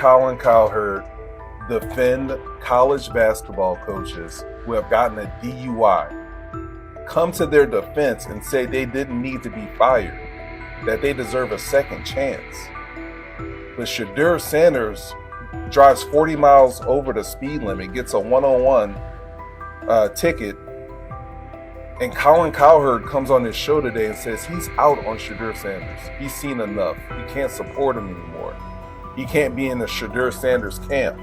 Colin Cowherd defend college basketball coaches who have gotten a DUI, come to their defense and say they didn't need to be fired, that they deserve a second chance. But Shedeur Sanders drives 40 miles over the speed limit, gets a one-on-one ticket, and Colin Cowherd comes on his show today and says he's out on Shedeur Sanders. He's seen enough. He can't support him anymore. He can't be in the Shedeur Sanders camp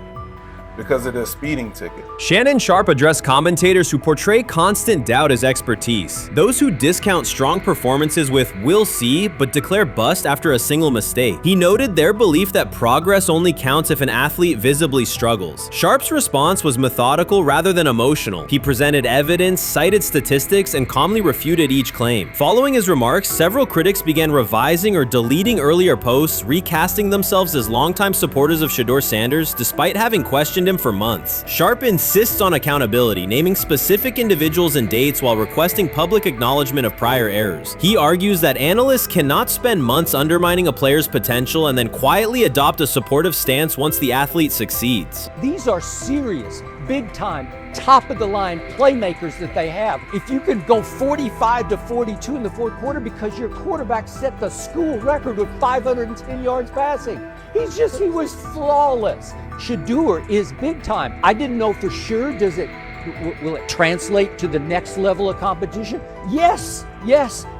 because of the speeding ticket. Shannon Sharpe addressed commentators who portray constant doubt as expertise. Those who discount strong performances with "we'll see" but declare bust after a single mistake. He noted their belief that progress only counts if an athlete visibly struggles. Sharpe's response was methodical rather than emotional. He presented evidence, cited statistics, and calmly refuted each claim. Following his remarks, several critics began revising or deleting earlier posts, recasting themselves as longtime supporters of Shedeur Sanders despite having questioned him for months. Sharpe insists on accountability, naming specific individuals and dates while requesting public acknowledgement of prior errors. He argues that analysts cannot spend months undermining a player's potential and then quietly adopt a supportive stance once the athlete succeeds. These are serious, big-time, top-of-the-line playmakers that they have. If you can go 45 to 42 in the fourth quarter because your quarterback set the school record with 510 yards passing. He was flawless. Shedeur is big time. I didn't know for sure, will it translate to the next level of competition? Yes,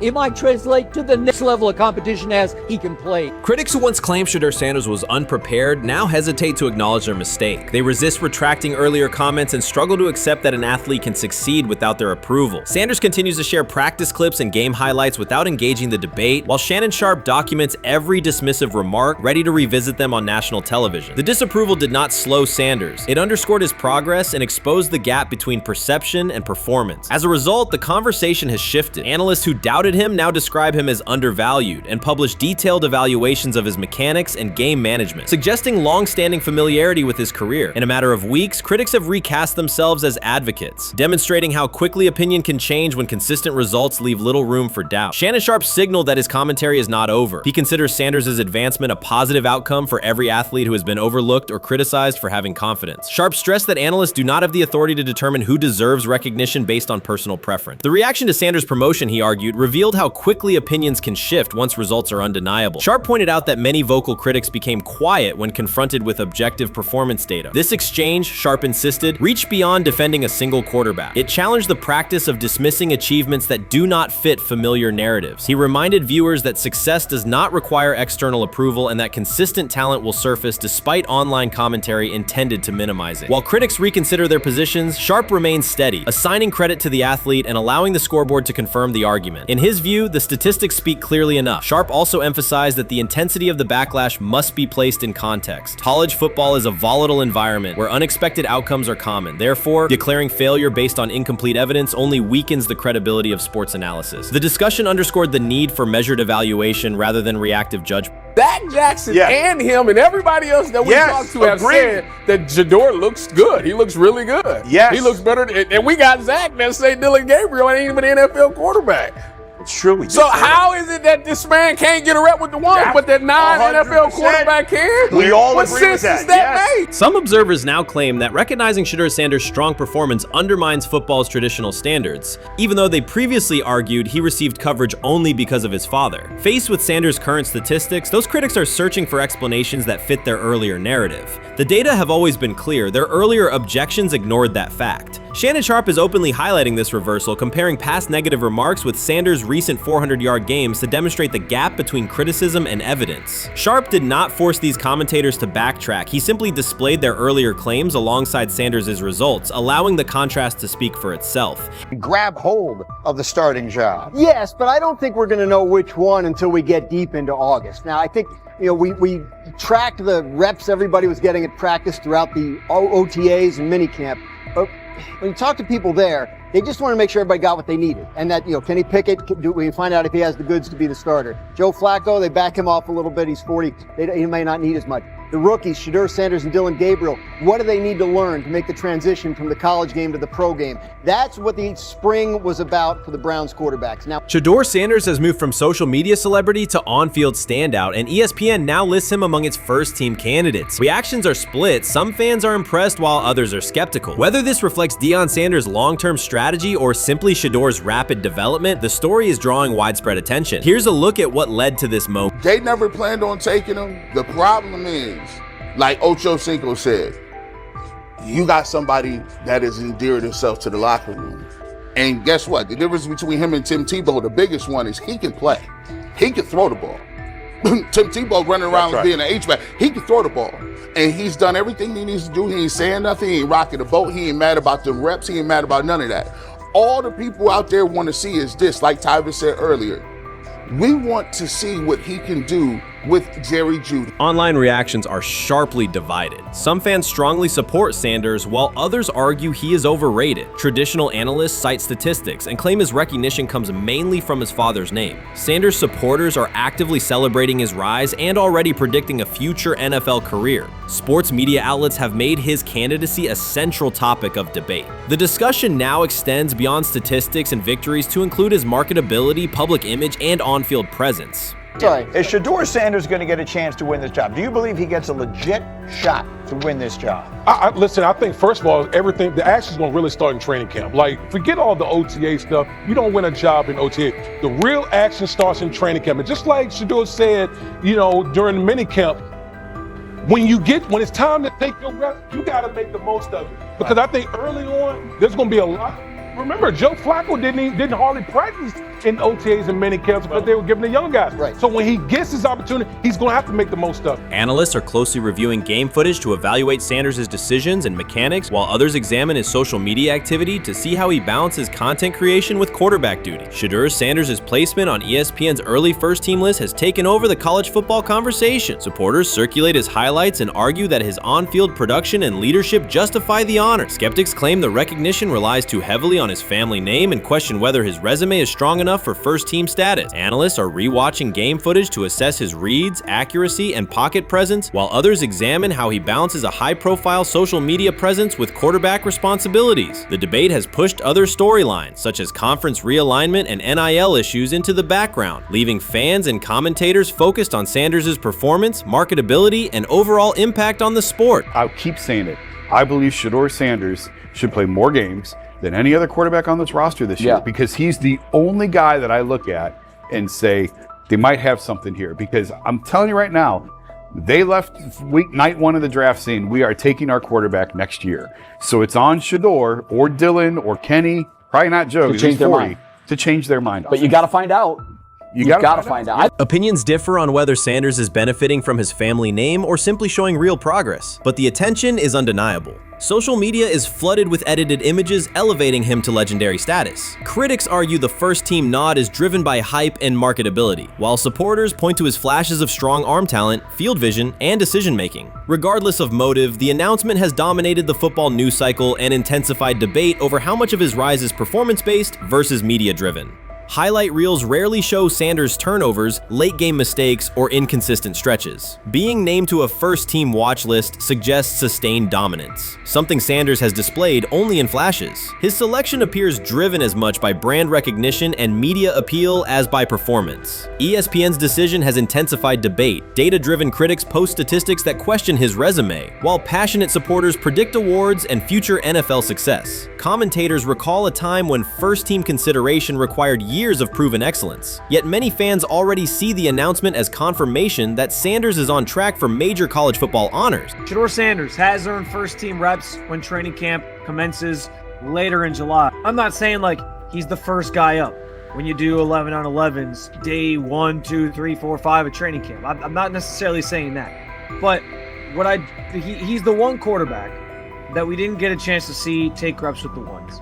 it might translate to the next level of competition as he can play. Critics who once claimed Shedeur Sanders was unprepared now hesitate to acknowledge their mistake. They resist retracting earlier comments and struggle to accept that an athlete can succeed without their approval. Sanders continues to share practice clips and game highlights without engaging the debate, while Shannon Sharpe documents every dismissive remark, ready to revisit them on national television. The disapproval did not slow Sanders. It underscored his progress and exposed the gap between perception and performance. As a result, the conversation has shifted. Analysts who doubted him now describe him as undervalued and publish detailed evaluations of his mechanics and game management, suggesting long-standing familiarity with his career. In a matter of weeks, critics have recast themselves as advocates, demonstrating how quickly opinion can change when consistent results leave little room for doubt. Shannon Sharpe signaled that his commentary is not over. He considers Sanders' advancement a positive outcome for every athlete who has been overlooked or criticized for having confidence. Sharpe stressed that analysts do not have the authority to determine who deserves recognition based on personal preference. The reaction to Sanders' promotion, he argued, revealed how quickly opinions can shift once results are undeniable. Sharpe pointed out that many vocal critics became quiet when confronted with objective performance data. This exchange, Sharpe insisted, reached beyond defending a single quarterback. It challenged the practice of dismissing achievements that do not fit familiar narratives. He reminded viewers that success does not require external approval and that consistent talent will surface despite online commentary intended to minimize it. While critics reconsider their positions, Sharpe remains steady, assigning credit to the athlete and allowing the scoreboard to confirm the argument. In his view, the statistics speak clearly enough. Sharpe also emphasized that the intensity of the backlash must be placed in context. College football is a volatile environment where unexpected outcomes are common. Therefore, declaring failure based on incomplete evidence only weakens the credibility of sports analysis. The discussion underscored the need for measured evaluation rather than reactive judgment. Dak Jackson and him and everybody else that we talked to have said that Shedeur looks good. He looks really good. He looks better. And we got Zach that say Dylan Gabriel ain't even an NFL quarterback. It's true. So how is it that this man can't get a rep with the ones, but that non-NFL quarterback can? We all what agree with sense that. does that make? Some observers now claim that recognizing Shedeur Sanders' strong performance undermines football's traditional standards, even though they previously argued he received coverage only because of his father. Faced with Sanders' current statistics, those critics are searching for explanations that fit their earlier narrative. The data have always been clear. Their earlier objections ignored that fact. Shannon Sharpe is openly highlighting this reversal, comparing past negative remarks with Sanders' recent 400-yard games to demonstrate the gap between criticism and evidence. Sharpe did not force these commentators to backtrack. He simply displayed their earlier claims alongside Sanders' results, allowing the contrast to speak for itself. Grab hold of the starting job. Yes, but I don't think we're going to know which one until we get deep into August. Now, I think we tracked the reps everybody was getting at practice throughout the OTAs and minicamp. But when you talk to people there, they just want to make sure everybody got what they needed. And that, Kenny Pickett, we find out if he has the goods to be the starter. Joe Flacco, they back him off a little bit. He's 40. He may not need as much. the rookies, Shedeur Sanders and Dillon Gabriel, what do they need to learn to make the transition from the college game to the pro game? That's what the spring was about for the Browns quarterbacks. Now, Shedeur Sanders has moved from social media celebrity to on-field standout, and ESPN now lists him among its first-team candidates. Reactions are split. Some fans are impressed while others are skeptical. Whether this reflects Deion Sanders' long-term strategy or simply Shedeur's rapid development, the story is drawing widespread attention. Here's a look at what led to this moment. They never planned on taking him. The problem is, like Ocho Cinco said, you got somebody that has endeared himself to the locker room. And guess what? The difference between him and Tim Tebow, the biggest one, is he can play. He can throw the ball. Tim Tebow running around being an H-back. He can throw the ball. And he's done everything he needs to do. He ain't saying nothing. He ain't rocking the boat. He ain't mad about the reps. He ain't mad about none of that. All the people out there want to see is this, like Tyver said earlier. We want to see what he can do with Jerry Jeudy. Online reactions are sharply divided. Some fans strongly support Sanders, while others argue he is overrated. Traditional analysts cite statistics and claim his recognition comes mainly from his father's name. Sanders supporters are actively celebrating his rise and already predicting a future NFL career. Sports media outlets have made his candidacy a central topic of debate. The discussion now extends beyond statistics and victories to include his marketability, public image, and on-field presence. Sorry, is Shedeur Sanders going to get a chance to win this job? Do you believe he gets a legit shot to win this job? Listen, I think, first of all, the action's going to really start in training camp. Like, forget all the OTA stuff. You don't win a job in OTA. The real action starts in training camp. And just like Shedeur said, during the mini camp, when it's time to take your reps, you got to make the most of it. Because I think early on, there's going to be a lot. Remember, Joe Flacco didn't hardly practice in OTAs and mini camps because they were giving the young guys. Right. So when he gets his opportunity, he's going to have to make the most of it. Analysts are closely reviewing game footage to evaluate Sanders' decisions and mechanics, while others examine his social media activity to see how he balances content creation with quarterback duty. Shedeur Sanders' placement on ESPN's early first-team list has taken over the college football conversation. Supporters circulate his highlights and argue that his on-field production and leadership justify the honor. Skeptics claim the recognition relies too heavily on his family name and question whether his resume is strong enough for first-team status. Analysts are rewatching game footage to assess his reads, accuracy, and pocket presence, while others examine how he balances a high-profile social media presence with quarterback responsibilities. The debate has pushed other storylines, such as conference realignment and NIL issues, into the background, leaving fans and commentators focused on Sanders' performance, marketability, and overall impact on the sport. I'll keep saying it. I believe Shedeur Sanders should play more games than any other quarterback on this roster this year, because he's the only guy that I look at and say they might have something here. Because I'm telling you right now, they left night one of the draft saying we are taking our quarterback next year. So it's on Shedeur or Dillon or Kenny, probably not Joe, to change their mind. To change their mind. But you got to find out. You got to find out. Opinions differ on whether Sanders is benefiting from his family name or simply showing real progress, but the attention is undeniable. Social media is flooded with edited images elevating him to legendary status. Critics argue the first-team nod is driven by hype and marketability, while supporters point to his flashes of strong arm talent, field vision, and decision-making. Regardless of motive, the announcement has dominated the football news cycle and intensified debate over how much of his rise is performance-based versus media-driven. Highlight reels rarely show Sanders' turnovers, late-game mistakes, or inconsistent stretches. Being named to a first-team watch list suggests sustained dominance, something Sanders has displayed only in flashes. His selection appears driven as much by brand recognition and media appeal as by performance. ESPN's decision has intensified debate. Data-driven critics post statistics that question his resume, while passionate supporters predict awards and future NFL success. Commentators recall a time when first-team consideration required years of proven excellence. Yet many fans already see the announcement as confirmation that Sanders is on track for major college football honors. Shedeur Sanders has earned first-team reps when training camp commences later in July. I'm not saying like he's the first guy up when you do 11 on 11s, day 1, 2, 3, 4, 5 at training camp. I'm not necessarily saying that. But he's the one quarterback that we didn't get a chance to see take reps with the ones.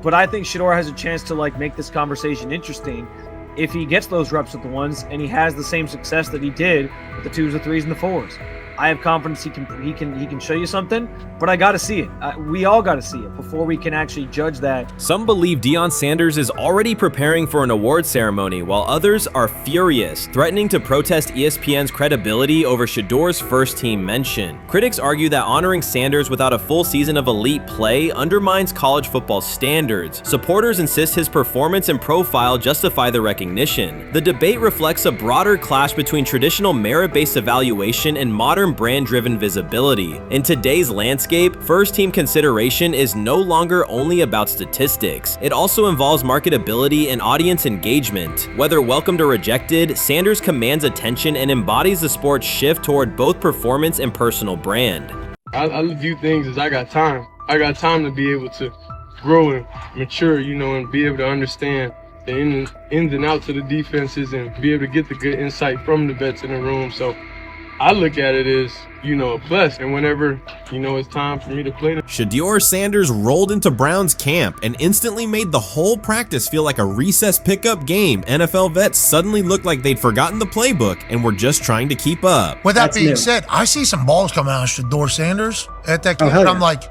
But I think Shedeur has a chance to make this conversation interesting if he gets those reps with the ones and he has the same success that he did with the 2s, the 3s, and the 4s. I have confidence he can show you something, but I got to see it. We all got to see it before we can actually judge that. Some believe Deion Sanders is already preparing for an award ceremony, while others are furious, threatening to protest ESPN's credibility over Shedeur's first-team mention. Critics argue that honoring Sanders without a full season of elite play undermines college football standards. Supporters insist his performance and profile justify the recognition. The debate reflects a broader clash between traditional merit-based evaluation and modern brand-driven visibility. In today's landscape, first-team consideration is no longer only about statistics. It also involves marketability and audience engagement. Whether welcomed or rejected, Sanders commands attention and embodies the sport's shift toward both performance and personal brand. I view things as I got time. I got time to be able to grow and mature, and be able to understand the ins and outs of the defenses and be able to get the good insight from the vets in the room. So I look at it as, a plus. And whenever, it's time for me to play. Shedeur Sanders rolled into Browns camp and instantly made the whole practice feel like a recess pickup game. NFL vets suddenly looked like they'd forgotten the playbook and were just trying to keep up. With that being said, I see some balls come out of Shedeur Sanders at that camp, and I'm like,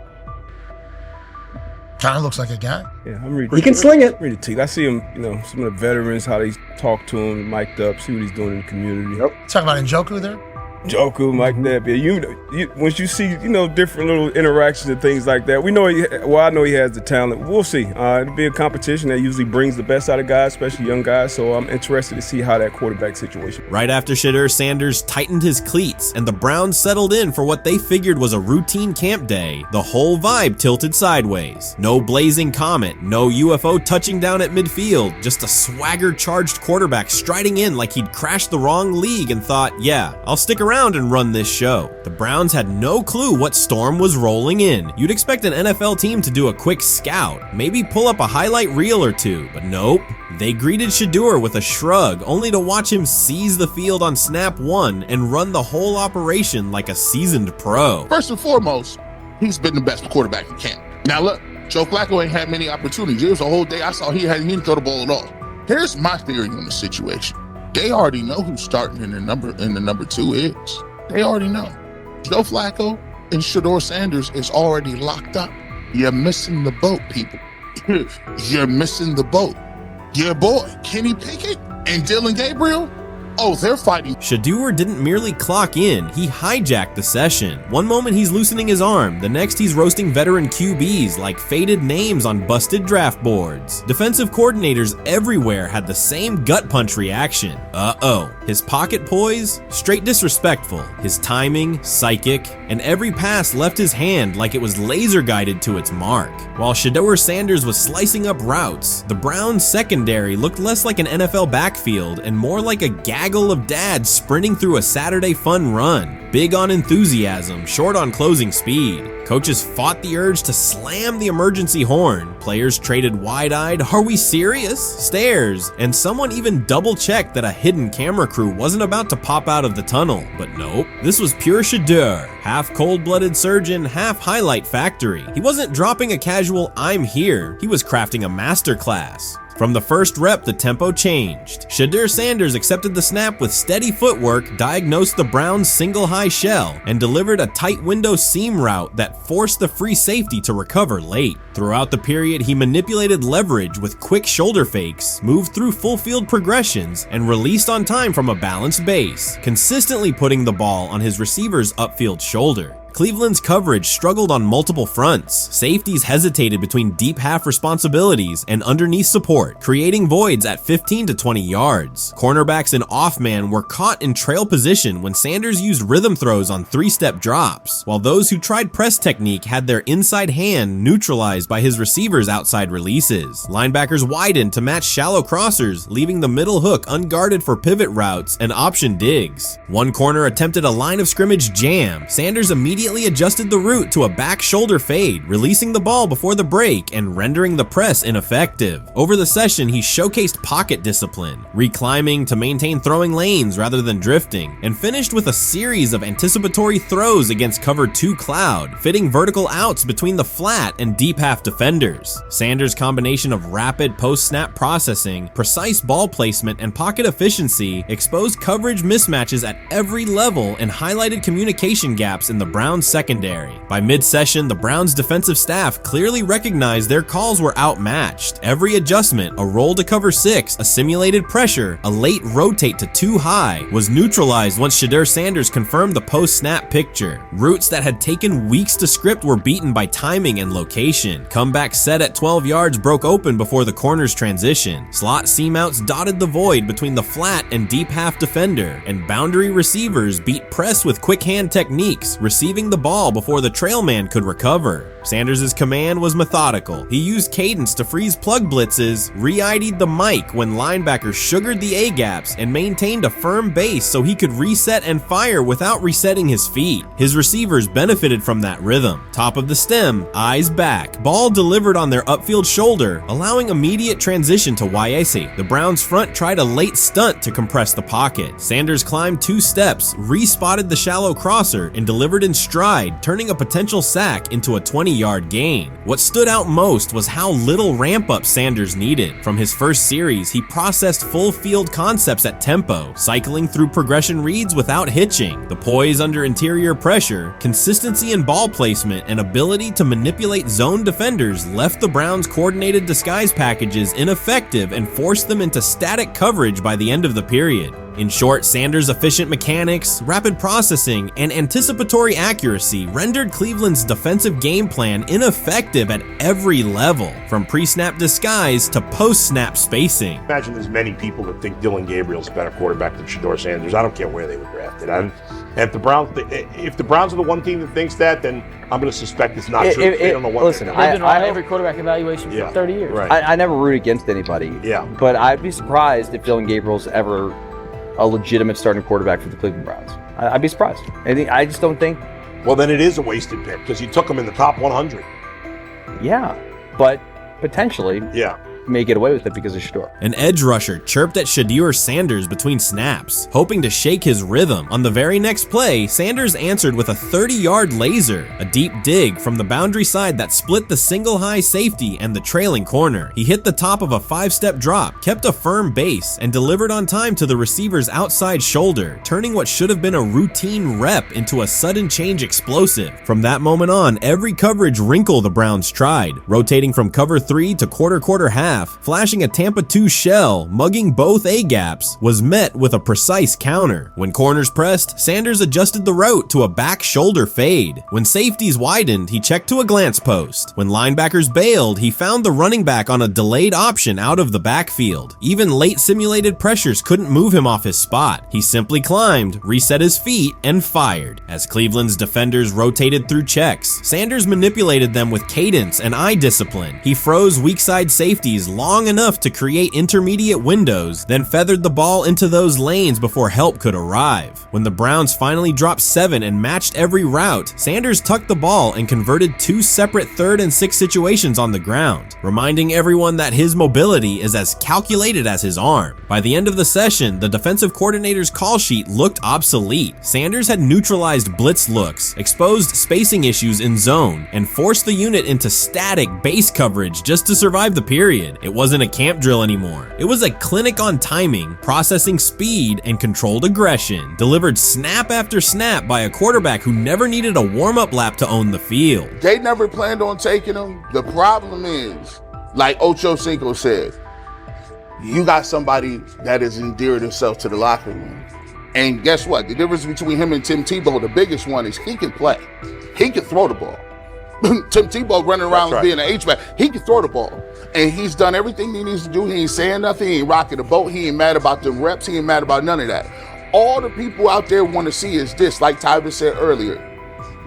kind of looks like a guy. Yeah, I'm ready. He can sling it. Ready to. I see him, some of the veterans, how they talk to him, mic'd up, see what he's doing in the community. Yep. Talking about Njoku there? Njoku, Mike Knapp. Yeah, once you see, different little interactions and things like that, I know he has the talent. We'll see. It'll be a competition that usually brings the best out of guys, especially young guys. So I'm interested to see how that quarterback situation. Right after Shedeur Sanders tightened his cleats and the Browns settled in for what they figured was a routine camp day, the whole vibe tilted sideways. No blazing comet, no UFO touching down at midfield, just a swagger-charged quarterback striding in like he'd crashed the wrong league and thought, yeah, I'll stick around and run this show. The Browns had no clue what storm was rolling in. You'd expect an NFL team to do a quick scout, maybe pull up a highlight reel or two, but nope. They greeted Shedeur with a shrug, only to watch him seize the field on snap one and run the whole operation like a seasoned pro. First and foremost, he's been the best quarterback in camp. Now look, Joe Flacco ain't had many opportunities. There was a whole day I saw he didn't throw the ball at all. Here's my theory on the situation. They already know who's starting in the number 2 is. They already know. Joe Flacco and Shedeur Sanders is already locked up. You're missing the boat, people. You're missing the boat. Your boy, Kenny Pickett and Dylan Gabriel, they're fighting. Shedeur didn't merely clock in, he hijacked the session. One moment he's loosening his arm, the next he's roasting veteran QBs like faded names on busted draft boards. Defensive coordinators everywhere had the same gut punch reaction. His pocket poise, straight disrespectful. His timing, psychic, and every pass left his hand like it was laser guided to its mark. While Shedeur Sanders was slicing up routes, the Browns secondary looked less like an NFL backfield and more like a gaggle of dads sprinting through a Saturday fun run. Big on enthusiasm, short on closing speed. Coaches fought the urge to slam the emergency horn. Players traded wide-eyed, "Are we serious?" stares, and someone even double-checked that a hidden camera crew wasn't about to pop out of the tunnel. But nope, this was pure Shedeur, half cold-blooded surgeon, half highlight factory. He wasn't dropping a casual "I'm here," he was crafting a masterclass. From the first rep, the tempo changed. Shedeur Sanders accepted the snap with steady footwork, diagnosed the Browns' single high shell, and delivered a tight window seam route that forced the free safety to recover late. Throughout the period, he manipulated leverage with quick shoulder fakes, moved through full field progressions, and released on time from a balanced base, consistently putting the ball on his receiver's upfield shoulder. Cleveland's coverage struggled on multiple fronts. Safeties hesitated between deep half responsibilities and underneath support, creating voids at 15 to 20 yards. Cornerbacks and off-man were caught in trail position when Sanders used rhythm throws on 3-step drops, while those who tried press technique had their inside hand neutralized by his receivers' outside releases. Linebackers widened to match shallow crossers, leaving the middle hook unguarded for pivot routes and option digs. One corner attempted a line of scrimmage jam. Sanders immediately immediately adjusted the route to a back shoulder fade, releasing the ball before the break and rendering the press ineffective. Over the session, he showcased pocket discipline, reclimbing to maintain throwing lanes rather than drifting, and finished with a series of anticipatory throws against cover 2 cloud, fitting vertical outs between the flat and deep half defenders. Sanders' combination of rapid post-snap processing, precise ball placement, and pocket efficiency exposed coverage mismatches at every level and highlighted communication gaps in the Browns secondary. By mid-session, the Browns defensive staff clearly recognized their calls were outmatched. Every adjustment, a roll to cover 6, a simulated pressure, a late rotate to 2 high, was neutralized once Shedeur Sanders confirmed the post-snap picture. Routes that had taken weeks to script were beaten by timing and location. Comeback set at 12 yards broke open before the corner's transition. Slot seam outs dotted the void between the flat and deep half defender, and boundary receivers beat press with quick hand techniques, receiving the ball before the trail man could recover. Sanders' command was methodical. He used cadence to freeze plug blitzes, re-ID'd the mic when linebackers sugared the A-gaps, and maintained a firm base so he could reset and fire without resetting his feet. His receivers benefited from that rhythm. Top of the stem, eyes back, ball delivered on their upfield shoulder, allowing immediate transition to YAC. The Browns front tried a late stunt to compress the pocket. Sanders climbed 2 steps, re-spotted the shallow crosser, and delivered in stride, turning a potential sack into a 20-yard gain. What stood out most was how little ramp-up Sanders needed. From his first series, he processed full field concepts at tempo, cycling through progression reads without hitching. The poise under interior pressure, consistency in ball placement, and ability to manipulate zone defenders left the Browns' coordinated disguise packages ineffective and forced them into static coverage by the end of the period. In short, Sanders' efficient mechanics, rapid processing, and anticipatory accuracy rendered Cleveland's defensive game plan ineffective at every level, from pre-snap disguise to post-snap spacing. Imagine there's many people that think Dylan Gabriel's a better quarterback than Shedeur Sanders. I don't care where they were drafted. And if the Browns are the one team that thinks that, then I'm going to suspect it's not true. They don't know what listen, they're doing. I every quarterback evaluation for 30 years. Right. I never root against anybody. Yeah. But I'd be surprised if Dylan Gabriel's ever a legitimate starting quarterback for the Cleveland Browns. I'd be surprised. I just don't think. Well, then it is a wasted pick because you took him in the top 100. Yeah, but potentially. Yeah. May get away with it because of Shedeur. An edge rusher chirped at Shedeur Sanders between snaps, hoping to shake his rhythm. On the very next play, Sanders answered with a 30-yard laser, a deep dig from the boundary side that split the single high safety and the trailing corner. He hit the top of a 5-step drop, kept a firm base, and delivered on time to the receiver's outside shoulder, turning what should have been a routine rep into a sudden change explosive. From that moment on, every coverage wrinkle the Browns tried, rotating from cover 3 to quarter half, flashing a Tampa 2 shell, mugging both A-gaps, was met with a precise counter. When corners pressed, Sanders adjusted the route to a back shoulder fade. When safeties widened, he checked to a glance post. When linebackers bailed, he found the running back on a delayed option out of the backfield. Even late simulated pressures couldn't move him off his spot. He simply climbed, reset his feet, and fired. As Cleveland's defenders rotated through checks, Sanders manipulated them with cadence and eye discipline. He froze weak side safeties long enough to create intermediate windows, then feathered the ball into those lanes before help could arrive. When the Browns finally dropped 7 and matched every route, Sanders tucked the ball and converted 2 separate 3rd and 6 situations on the ground, reminding everyone that his mobility is as calculated as his arm. By the end of the session, the defensive coordinator's call sheet looked obsolete. Sanders had neutralized blitz looks, exposed spacing issues in zone, and forced the unit into static base coverage just to survive the period. It wasn't a camp drill anymore. It was a clinic on timing, processing speed, and controlled aggression, delivered snap after snap by a quarterback who never needed a warm-up lap to own the field. They never planned on taking him. The problem is, like Ocho Cinco said, you got somebody that has endeared himself to the locker room. And guess what? The difference between him and Tim Tebow, the biggest one, is he can play. He can throw the ball. Tim Tebow running around being an H-back. He can throw the ball. And he's done everything he needs to do. He ain't saying nothing. He ain't rocking the boat. He ain't mad about the reps. He ain't mad about none of that. All the people out there want to see is this, like Tyler said earlier.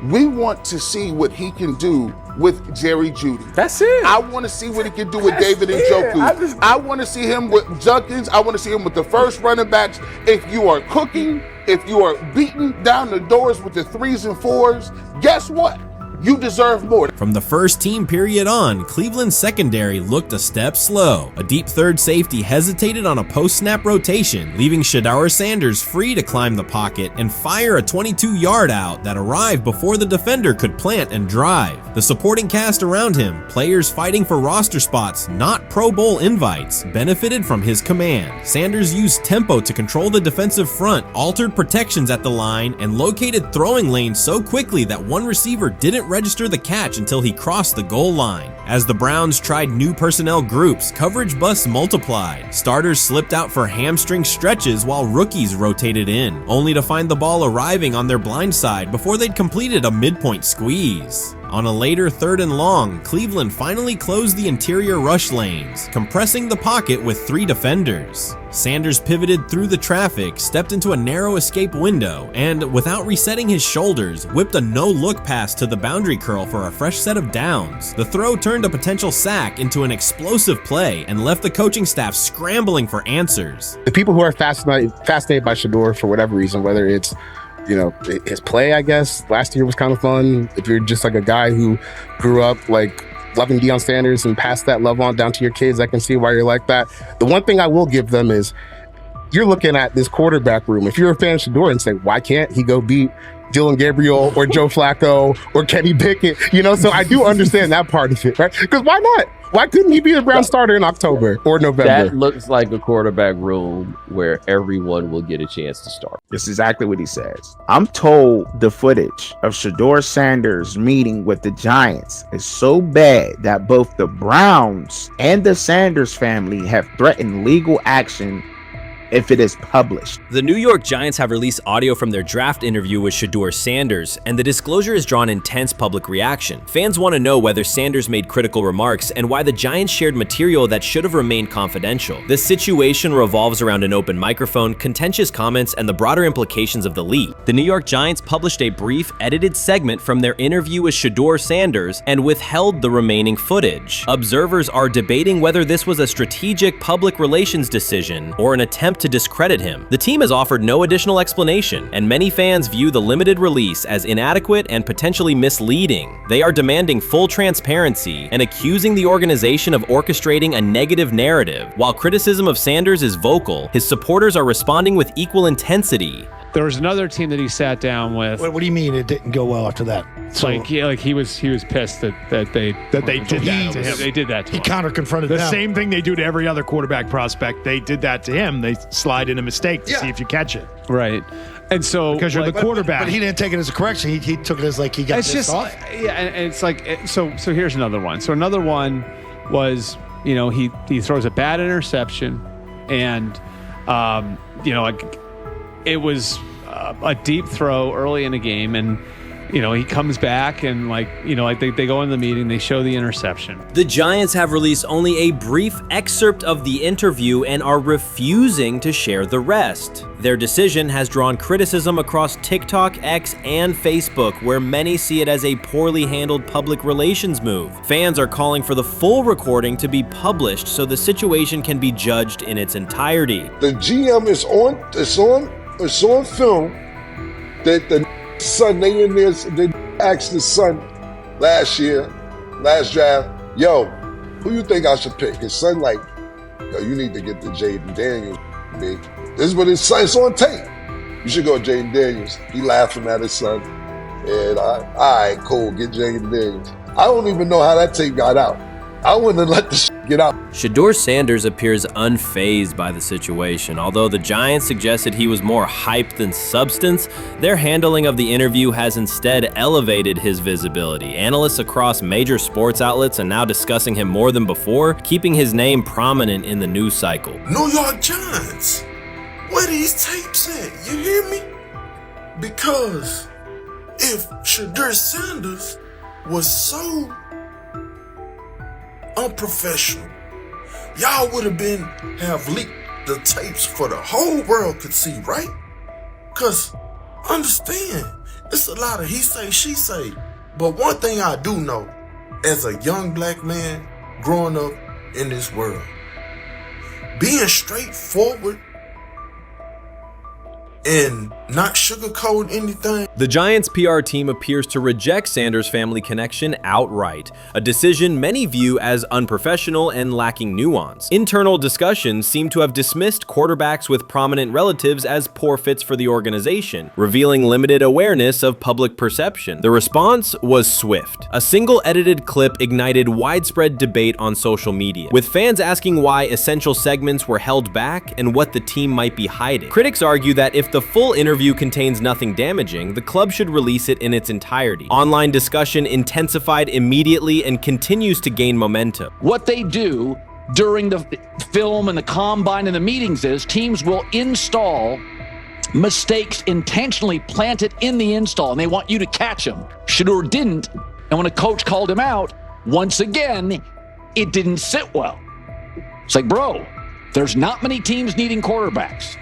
We want to see what he can do with Jerry Jeudy. That's it. I want to see what he can do with David Njoku. I want to see him with Junkins. I want to see him with the first running backs. If you are cooking, if you are beating down the doors with the 3s and 4s, guess what? You deserve more. From the first team period on, Cleveland's secondary looked a step slow. A deep third safety hesitated on a post-snap rotation, leaving Shedeur Sanders free to climb the pocket and fire a 22-yard out that arrived before the defender could plant and drive. The supporting cast around him, players fighting for roster spots, not Pro Bowl invites, benefited from his command. Sanders used tempo to control the defensive front, altered protections at the line, and located throwing lanes so quickly that one receiver didn't register the catch until he crossed the goal line. As the Browns tried new personnel groups, coverage busts multiplied. Starters slipped out for hamstring stretches while rookies rotated in, only to find the ball arriving on their blind side before they'd completed a midpoint squeeze. On a later 3rd and long, Cleveland finally closed the interior rush lanes, compressing the pocket with 3 defenders. Sanders pivoted through the traffic, stepped into a narrow escape window, and, without resetting his shoulders, whipped a no-look pass to the boundary curl for a fresh set of downs. The throw turned a potential sack into an explosive play and left the coaching staff scrambling for answers. The people who are fascinated by Shedeur for whatever reason, whether it's his play, I guess, last year was kind of fun. If you're just like a guy who grew up like loving Deion Sanders and passed that love on down to your kids, I can see why you're like that. The one thing I will give them is you're looking at this quarterback room. If you're a fan of Shedeur and say, why can't he go beat Dylan Gabriel or Joe Flacco or Kenny Pickett? So I do understand that part of it, right? Because why not? Why couldn't he be a Brown starter in October or November? That looks like a quarterback room where everyone will get a chance to start. That's exactly what he says. I'm told the footage of Shedeur Sanders meeting with the Giants is so bad that both the Browns and the Sanders family have threatened legal action if it is published. The New York Giants have released audio from their draft interview with Shedeur Sanders, and the disclosure has drawn intense public reaction. Fans want to know whether Sanders made critical remarks and why the Giants shared material that should have remained confidential. The situation revolves around an open microphone, contentious comments, and the broader implications of the leak. The New York Giants published a brief, edited segment from their interview with Shedeur Sanders and withheld the remaining footage. Observers are debating whether this was a strategic public relations decision or an attempt to discredit him. The team has offered no additional explanation, and many fans view the limited release as inadequate and potentially misleading. They are demanding full transparency and accusing the organization of orchestrating a negative narrative. While criticism of Sanders is vocal, his supporters are responding with equal intensity. There was another team that he sat down with. What do you mean it didn't go well after that? So, he was pissed that they did that to him. They did that to him. He counter-confronted the them. same thing they do to every other quarterback prospect. They did that to him. They slide in a mistake to see if you catch it. Right. And so because you're the quarterback. But he didn't take it as a correction. He took it as like he got pissed off. Yeah, and it's like so here's another one. So another one was, he throws a bad interception, and it was a deep throw early in the game, and he comes back and they go in the meeting, they show the interception. The Giants have released only a brief excerpt of the interview and are refusing to share the rest. Their decision has drawn criticism across TikTok, X, and Facebook, where many see it as a poorly handled public relations move. Fans are calling for the full recording to be published so the situation can be judged in its entirety. The GM is on film that the son, they asked the son last draft, yo, who you think I should pick? His son like, yo, you need to get the Jaden Daniels, big. This is what his son, it's on tape. You should go Jaden Daniels. He laughing at his son. And all right, cool, get Jaden Daniels. I don't even know how that tape got out. I wouldn't have let the get out. Shedeur Sanders appears unfazed by the situation. Although the Giants suggested he was more hype than substance, their handling of the interview has instead elevated his visibility. Analysts across major sports outlets are now discussing him more than before, keeping his name prominent in the news cycle. New York Giants, where these tapes at? You hear me? Because if Shedeur Sanders was so unprofessional, y'all would have leaked the tapes for the whole world could see, right? Cause understand, it's a lot of he say, she say. But one thing I do know, as a young black man growing up in this world, being straightforward and not sugarcoat anything. The Giants' PR team appears to reject Sanders' family connection outright, a decision many view as unprofessional and lacking nuance. Internal discussions seem to have dismissed quarterbacks with prominent relatives as poor fits for the organization, revealing limited awareness of public perception. The response was swift. A single edited clip ignited widespread debate on social media, with fans asking why essential segments were held back and what the team might be hiding. Critics argue that if the full interview contains nothing damaging, the club should release it in its entirety. Online discussion intensified immediately and continues to gain momentum. What they do during the film and the combine and the meetings is teams will install mistakes intentionally planted in the install, and they want you to catch them. Shedeur didn't, and when a coach called him out, once again, it didn't sit well. It's like, bro, there's not many teams needing quarterbacks,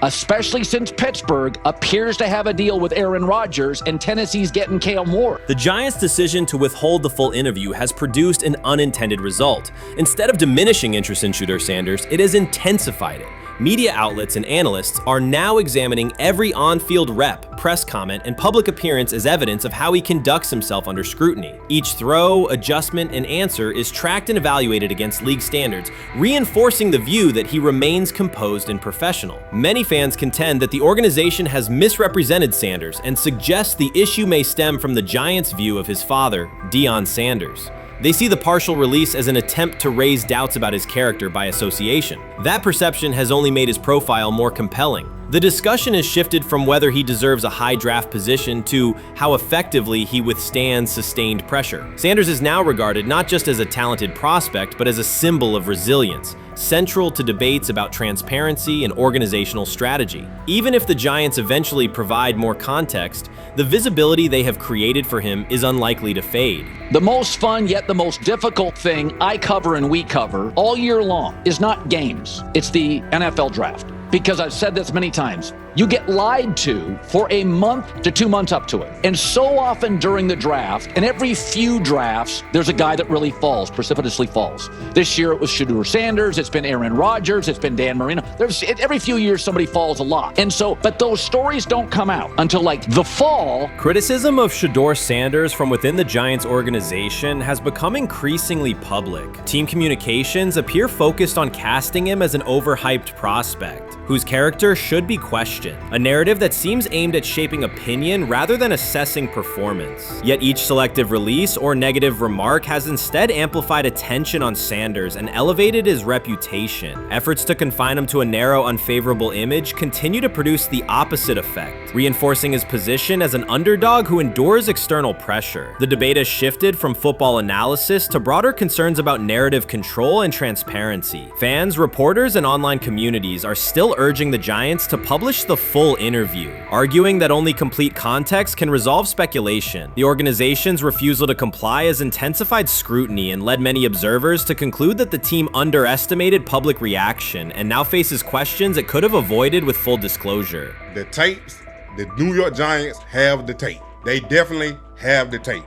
especially since Pittsburgh appears to have a deal with Aaron Rodgers and Tennessee's getting Kale Moore. The Giants' decision to withhold the full interview has produced an unintended result. Instead of diminishing interest in Shedeur Sanders, it has intensified it. Media outlets and analysts are now examining every on-field rep, press comment, and public appearance as evidence of how he conducts himself under scrutiny. Each throw, adjustment, and answer is tracked and evaluated against league standards, reinforcing the view that he remains composed and professional. Many fans contend that the organization has misrepresented Sanders and suggest the issue may stem from the Giants' view of his father, Deion Sanders. They see the partial release as an attempt to raise doubts about his character by association. That perception has only made his profile more compelling. The discussion has shifted from whether he deserves a high draft position to how effectively he withstands sustained pressure. Sanders is now regarded not just as a talented prospect, but as a symbol of resilience, central to debates about transparency and organizational strategy. Even if the Giants eventually provide more context, the visibility they have created for him is unlikely to fade. The most fun yet the most difficult thing I cover and we cover all year long is not games, it's the NFL draft. Because I've said this many times, you get lied to for a month to 2 months up to it. And so often during the draft, and every few drafts, there's a guy that really falls, precipitously falls. This year it was Shedeur Sanders, it's been Aaron Rodgers, it's been Dan Marino. Every few years somebody falls a lot. And so, but those stories don't come out until like the fall. Criticism of Shedeur Sanders from within the Giants organization has become increasingly public. Team communications appear focused on casting him as an overhyped prospect, whose character should be questioned, a narrative that seems aimed at shaping opinion rather than assessing performance. Yet each selective release or negative remark has instead amplified attention on Sanders and elevated his reputation. Efforts to confine him to a narrow, unfavorable image continue to produce the opposite effect, reinforcing his position as an underdog who endures external pressure. The debate has shifted from football analysis to broader concerns about narrative control and transparency. Fans, reporters, and online communities are still urging the Giants to publish the full interview, arguing that only complete context can resolve speculation. The organization's refusal to comply has intensified scrutiny and led many observers to conclude that the team underestimated public reaction and now faces questions it could have avoided with full disclosure. The tapes, the New York Giants have the tape. They definitely have the tape.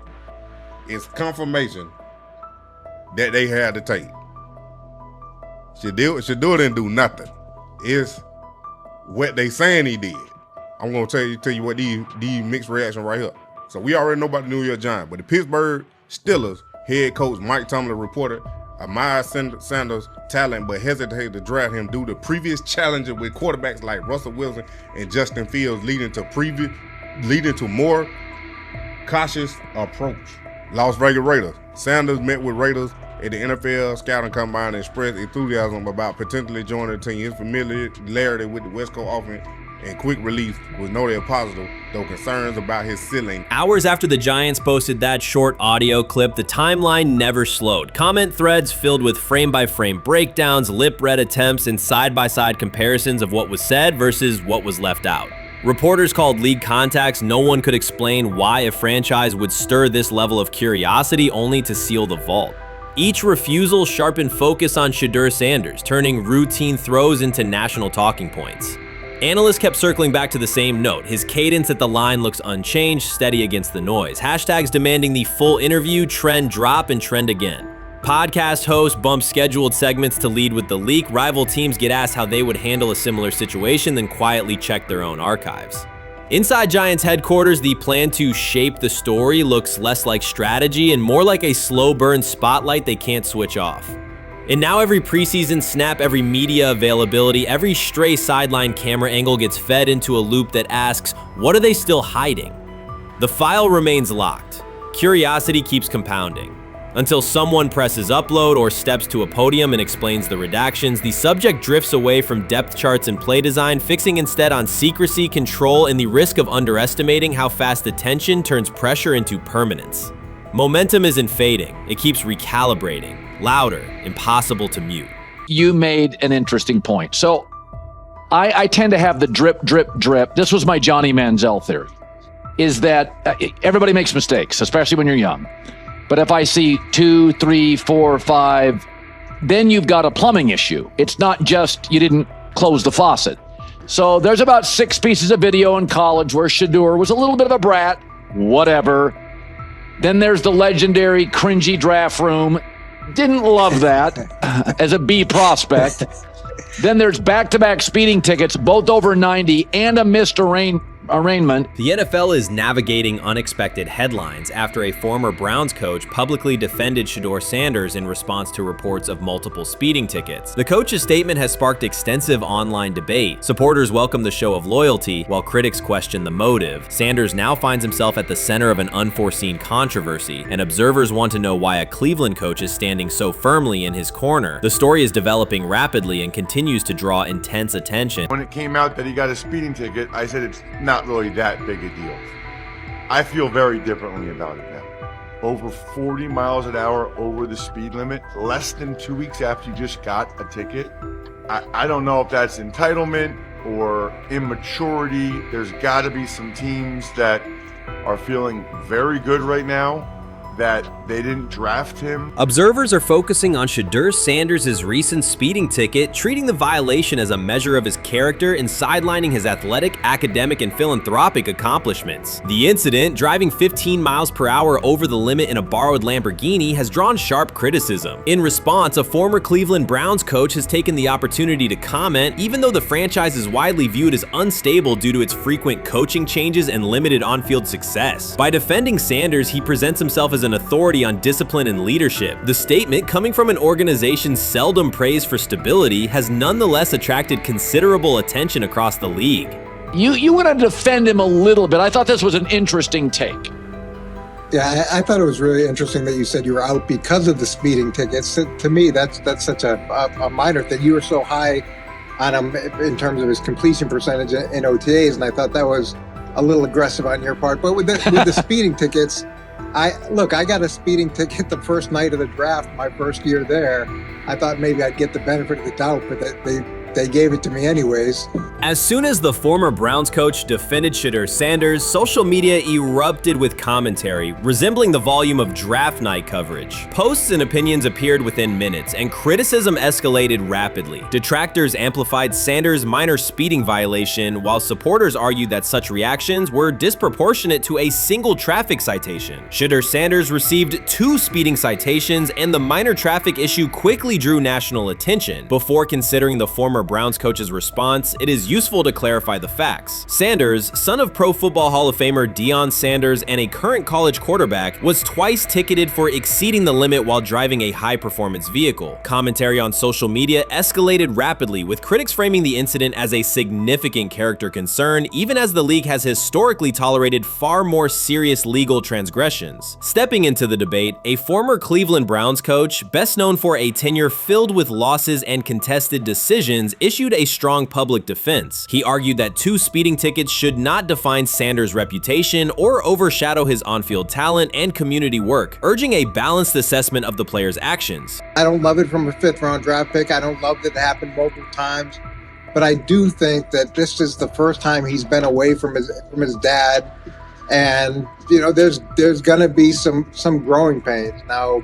It's confirmation that they have the tape. Shedeur didn't do nothing. It's what they saying he did. I'm gonna tell you what these mixed reaction right here. So we already know about the New York Giants, but the Pittsburgh Steelers head coach Mike Tomlin reported admired Sanders' talent, but hesitated to draft him due to previous challenges with quarterbacks like Russell Wilson and Justin Fields, leading to more cautious approach. Las Vegas Raiders. Sanders met with Raiders at the NFL scouting combine and expressed enthusiasm about potentially joining the team. His familiarity with the West Coast offense and quick release was noted positive, though concerns about his ceiling. Hours after the Giants posted that short audio clip, the timeline never slowed. Comment threads filled with frame-by-frame breakdowns, lip-read attempts, and side-by-side comparisons of what was said versus what was left out. Reporters called league contacts. No one could explain why a franchise would stir this level of curiosity only to seal the vault. Each refusal sharpened focus on Shedeur Sanders, turning routine throws into national talking points. Analysts kept circling back to the same note. His cadence at the line looks unchanged, steady against the noise. Hashtags demanding the full interview, trend drop, and trend again. Podcast hosts bump scheduled segments to lead with the leak. Rival teams get asked how they would handle a similar situation, then quietly check their own archives. Inside Giants headquarters, the plan to shape the story looks less like strategy and more like a slow burn spotlight they can't switch off. And now every preseason snap, every media availability, every stray sideline camera angle gets fed into a loop that asks, what are they still hiding? The file remains locked. Curiosity keeps compounding. Until someone presses upload or steps to a podium and explains the redactions, the subject drifts away from depth charts and play design, fixing instead on secrecy, control, and the risk of underestimating how fast attention turns pressure into permanence. Momentum isn't fading, it keeps recalibrating, louder, impossible to mute. You made an interesting point. So I tend to have the drip, drip, drip. This was my Johnny Manziel theory, is that everybody makes mistakes, especially when you're young. But if I see 2, 3, 4, 5, then you've got a plumbing issue. It's not just you didn't close the faucet. So there's about 6 pieces of video in college where Shedeur was a little bit of a brat, whatever. Then there's the legendary cringy draft room. Didn't love that as a B prospect. Then there's back-to-back speeding tickets, both over 90, and a missed arraignment. The NFL is navigating unexpected headlines after a former Browns coach publicly defended Shedeur Sanders in response to reports of multiple speeding tickets. The coach's statement has sparked extensive online debate. Supporters welcome the show of loyalty, while critics question the motive. Sanders now finds himself at the center of an unforeseen controversy, and observers want to know why a Cleveland coach is standing so firmly in his corner. The story is developing rapidly and continues to draw intense attention. When it came out that he got a speeding ticket, I said it's not really that big a deal. I feel very differently about it now. Over 40 miles an hour over the speed limit, less than 2 weeks after you just got a ticket. I don't know if that's entitlement or immaturity. There's got to be some teams that are feeling very good right now that they didn't draft him. Observers are focusing on Shedeur Sanders' recent speeding ticket, treating the violation as a measure of his character and sidelining his athletic, academic, and philanthropic accomplishments. The incident, driving 15 miles per hour over the limit in a borrowed Lamborghini, has drawn sharp criticism. In response, a former Cleveland Browns coach has taken the opportunity to comment, even though the franchise is widely viewed as unstable due to its frequent coaching changes and limited on-field success. By defending Sanders, he presents himself as an authority on discipline and leadership. The statement, coming from an organization seldom praised for stability, has nonetheless attracted considerable attention across the league. You want to defend him a little bit. I thought this was an interesting take. Yeah, I thought it was really interesting that you said you were out because of the speeding tickets. To me, that's such a minor thing. You were so high on him in terms of his completion percentage in OTAs, and I thought that was a little aggressive on your part. But with the speeding tickets, I got a speeding ticket the first night of the draft, my first year there. I thought maybe I'd get the benefit of the doubt, but they gave it to me anyways. As soon as the former Browns coach defended Shedeur Sanders, social media erupted with commentary, resembling the volume of draft night coverage. Posts and opinions appeared within minutes, and criticism escalated rapidly. Detractors amplified Sanders' minor speeding violation, while supporters argued that such reactions were disproportionate to a single traffic citation. Shedeur Sanders received 2 speeding citations, and the minor traffic issue quickly drew national attention. Before considering the former Browns coach's response, it is useful to clarify the facts. Sanders, son of Pro Football Hall of Famer Deion Sanders and a current college quarterback, was twice ticketed for exceeding the limit while driving a high-performance vehicle. Commentary on social media escalated rapidly, with critics framing the incident as a significant character concern, even as the league has historically tolerated far more serious legal transgressions. Stepping into the debate, a former Cleveland Browns coach, best known for a tenure filled with losses and contested decisions, issued a strong public defense. He argued that 2 speeding tickets should not define Sanders' reputation or overshadow his on-field talent and community work, urging a balanced assessment of the player's actions. I don't love it from a 5th-round draft pick. I don't love that it happened multiple times, but I do think that this is the first time he's been away from his dad, and there's gonna be some growing pains now.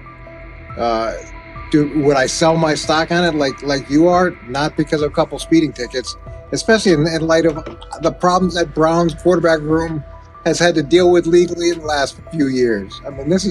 Would I sell my stock on it like you are? Not because of a couple speeding tickets, especially in light of the problems that Brown's quarterback room has had to deal with legally in the last few years. I mean, this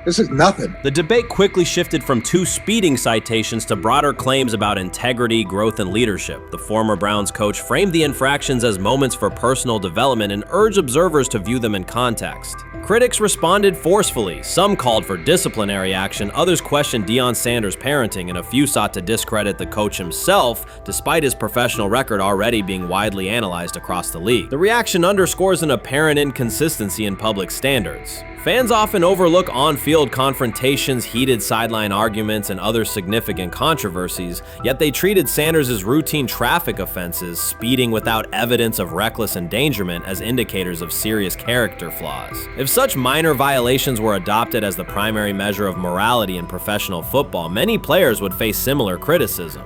This is nothing. The debate quickly shifted from 2 speeding citations to broader claims about integrity, growth, and leadership. The former Browns coach framed the infractions as moments for personal development and urged observers to view them in context. Critics responded forcefully. Some called for disciplinary action, others questioned Deion Sanders' parenting, and a few sought to discredit the coach himself, despite his professional record already being widely analyzed across the league. The reaction underscores an apparent inconsistency in public standards. Fans often overlook on-field confrontations, heated sideline arguments, and other significant controversies, yet they treated Sanders' routine traffic offenses, speeding without evidence of reckless endangerment, as indicators of serious character flaws. If such minor violations were adopted as the primary measure of morality in professional football, many players would face similar criticism.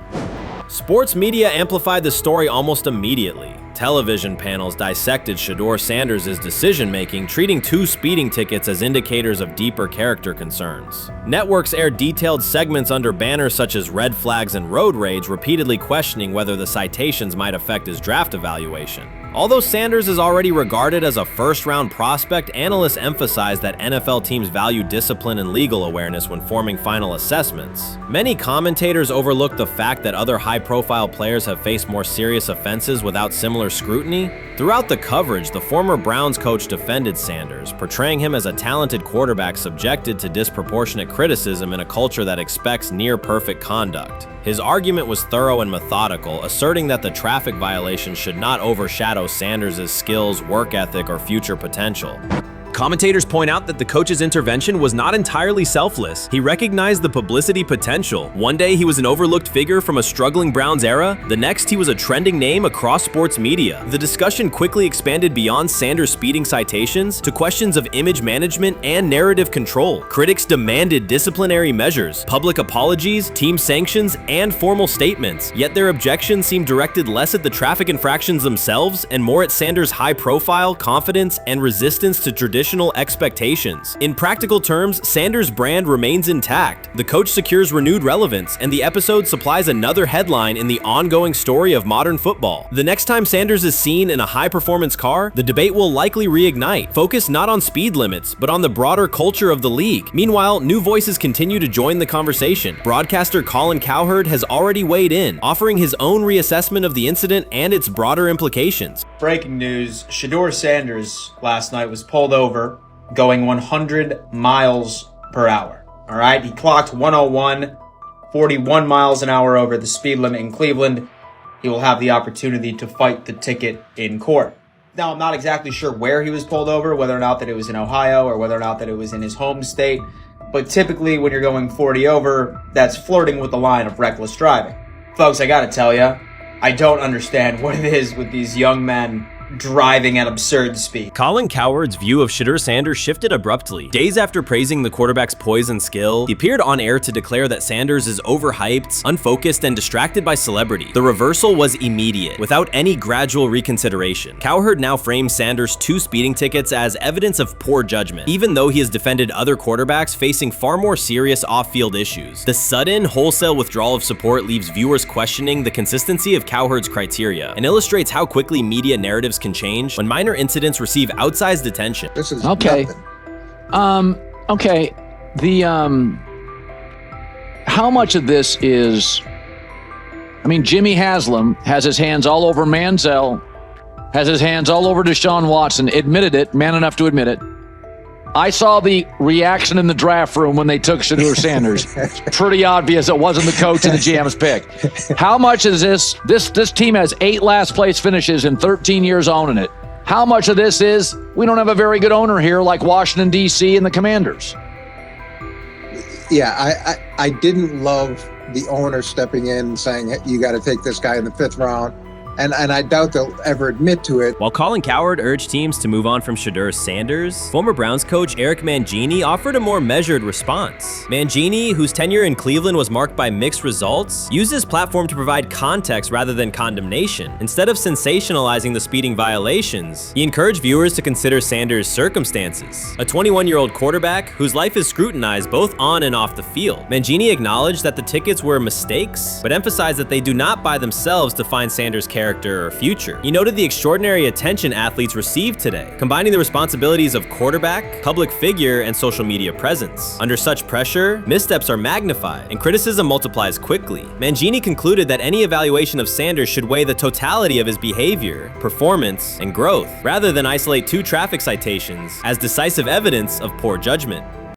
Sports media amplified the story almost immediately. Television panels dissected Shedeur Sanders' decision-making, treating 2 speeding tickets as indicators of deeper character concerns. Networks aired detailed segments under banners such as red flags and road rage, repeatedly questioning whether the citations might affect his draft evaluation. Although Sanders is already regarded as a first-round prospect, analysts emphasize that NFL teams value discipline and legal awareness when forming final assessments. Many commentators overlook the fact that other high-profile players have faced more serious offenses without similar scrutiny. Throughout the coverage, the former Browns coach defended Sanders, portraying him as a talented quarterback subjected to disproportionate criticism in a culture that expects near-perfect conduct. His argument was thorough and methodical, asserting that the traffic violation should not overshadow Sanders' skills, work ethic, or future potential. Commentators point out that the coach's intervention was not entirely selfless. He recognized the publicity potential. One day he was an overlooked figure from a struggling Browns era, the next he was a trending name across sports media. The discussion quickly expanded beyond Sanders' speeding citations to questions of image management and narrative control. Critics demanded disciplinary measures, public apologies, team sanctions, and formal statements, yet their objections seemed directed less at the traffic infractions themselves and more at Sanders' high profile, confidence, and resistance to traditional expectations. In practical terms, Sanders' brand remains intact. The coach secures renewed relevance, and the episode supplies another headline in the ongoing story of modern football. The next time Sanders is seen in a high-performance car, the debate will likely reignite, focused not on speed limits, but on the broader culture of the league. Meanwhile, new voices continue to join the conversation. Broadcaster Colin Cowherd has already weighed in, offering his own reassessment of the incident and its broader implications. Breaking news, Shedeur Sanders last night was pulled over going 100 miles per hour. All right, he clocked 101, 41 miles an hour over the speed limit in Cleveland. He will have the opportunity to fight the ticket in court. Now, I'm not exactly sure where he was pulled over, whether or not that it was in Ohio or whether or not that it was in his home state. But typically when you're going 40 over, that's flirting with the line of reckless driving. Folks, I gotta tell you, I don't understand what it is with these young men driving at absurd speed. Colin Cowherd's view of Shedeur Sanders shifted abruptly. Days after praising the quarterback's poise and skill, he appeared on air to declare that Sanders is overhyped, unfocused, and distracted by celebrity. The reversal was immediate, without any gradual reconsideration. Cowherd now frames Sanders' 2 speeding tickets as evidence of poor judgment, even though he has defended other quarterbacks facing far more serious off-field issues. The sudden, wholesale withdrawal of support leaves viewers questioning the consistency of Cowherd's criteria and illustrates how quickly media narratives can change when minor incidents receive outsized attention. This is okay. Okay. How much of this is? I mean, Jimmy Haslam has his hands all over Manziel, has his hands all over Deshaun Watson. Admitted it, man enough to admit it. I saw the reaction in the draft room when they took Shedeur Sanders. It's pretty obvious it wasn't the coach and the GM's pick. How much is this? This team has 8 last place finishes in 13 years owning it. How much of this is we don't have a very good owner here like Washington, D.C. and the Commanders? Yeah, I didn't love the owner stepping in and saying, you got to take this guy in the 5th round. And I doubt they'll ever admit to it. While Colin Cowherd urged teams to move on from Shedeur Sanders, former Browns coach Eric Mangini offered a more measured response. Mangini, whose tenure in Cleveland was marked by mixed results, used his platform to provide context rather than condemnation. Instead of sensationalizing the speeding violations, he encouraged viewers to consider Sanders' circumstances. A 21-year-old quarterback whose life is scrutinized both on and off the field. Mangini acknowledged that the tickets were mistakes, but emphasized that they do not by themselves define Sanders' character character or future. He noted the extraordinary attention athletes receive today, combining the responsibilities of quarterback, public figure, and social media presence. Under such pressure, missteps are magnified, and criticism multiplies quickly. Mangini concluded that any evaluation of Sanders should weigh the totality of his behavior, performance, and growth, rather than isolate 2 traffic citations as decisive evidence of poor judgment.